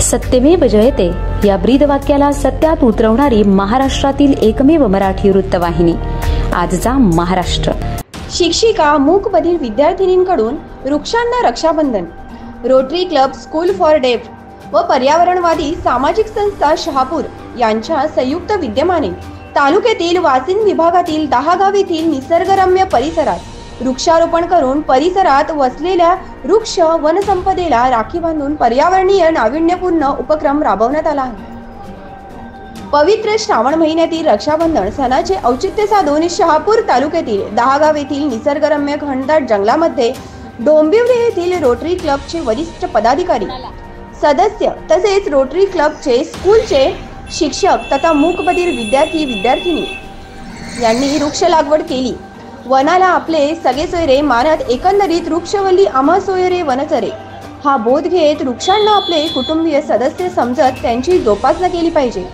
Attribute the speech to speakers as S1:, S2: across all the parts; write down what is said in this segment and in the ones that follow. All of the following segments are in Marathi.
S1: सत्यमेव जयते या ब्रीदवाक्याला सत्यात उतरवणारी महाराष्ट्रातील एकमेव मराठी वृत्तवाहिनी आजचा महाराष्ट्र।
S2: शिक्षिका मूकबधीर विद्यार्थिनींकडून वृक्षांना रक्षाबंधन। Rotary club school for deaf व पर्यावरणवादी सामाजिक संस्था शहापूर यांच्या संयुक्त विद्यमाने तालुक्यातील वासिंद विभागातील 10 गाव येथील निसर्गरम्य परिसरात वृक्षारोपण करून परिसरात वसलेल्या वृक्ष वनसंपदेला राखी बांधून पर्यावरणीय नाविन्यपूर्ण उपक्रम राबवण्यात आला आहे। पवित्र श्रावण महिन्यातील रक्षाबंधन सणाचे औचित्य साधून शहापूर तालुक्यातील 10 गाव येथील निसर्गरम्य घनदाट जंगलामध्ये डोंबिवली येथील रोटरी क्लबचे वरिष्ठ पदाधिकारी सदस्य तसेच रोटरी क्लबचे स्कूलचे शिक्षक तथा मूकबधीर विद्यार्थी-विद्यार्थिनी यांनी वृक्ष लागवड केली। वनाला आपले सगळे सोयरे मानत एकंदरीत वृक्षवल्ली आम्हा सोयरे वनचरे हा बोध घेत वृक्षांना आपले कुटुंबीय सदस्य समजत त्यांची जोपासना केली पाहिजे।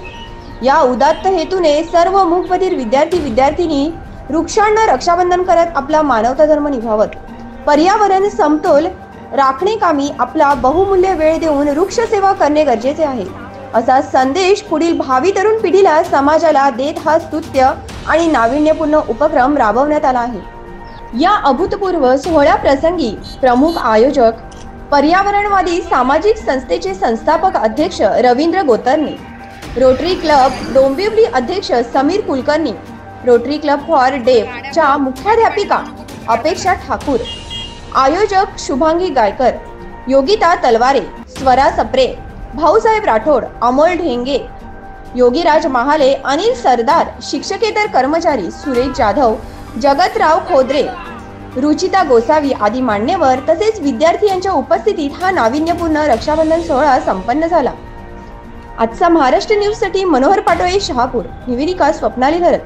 S2: या उदात्त हेतूने सर्व मूकबधीर विद्यार्थी-विद्यार्थिनी वृक्षांना रक्षाबंधन करत आपला मानवता धर्म निभावत पर्यावरण समतोल राखणे कामी आपला बहुमूल्य वेळ देऊन वृक्ष सेवा करणे गरजेचे आहे, असा संदेश पुढील भावी तरुण पिढीला समाजाला देत हा स्तुत्य आणि नाविन्यपूर्ण उपक्रम राबवण्यात आला आहे। या अभूतपूर्व सोहळ्याप्रसंगी प्रमुख आयोजक पर्यावरणवादी सामाजिक संस्थेचे संस्थापक अध्यक्ष रवींद्र गोतरणे, रोटरी क्लब डोंबिवली अध्यक्ष Sameer Kulkarni, rotary club for डेफ च्या मुख्याध्यापिका अपेक्षा ठाकूर, आयोजक शुभांगी गायकर, योगिता तलवारे, स्वरा सप्रे, भाऊसाहेब राठोड, अमोल ढेंगे, योगीराज महाले, अनिल सरदार, शिक्षकेतर कर्मचारी सुरेश जाधव, जगतराव खोदरे, रुचिता गोसावी आदी मान्यवर तसेच विद्यार्थी यांच्या उपस्थितीत हा नाविन्यपूर्ण रक्षाबंधन सोहळा संपन्न झाला। आजचा महाराष्ट्र न्यूज साठी मनोहर पाटोळे, शहापूर। निवेदिका स्वप्नाली घरत।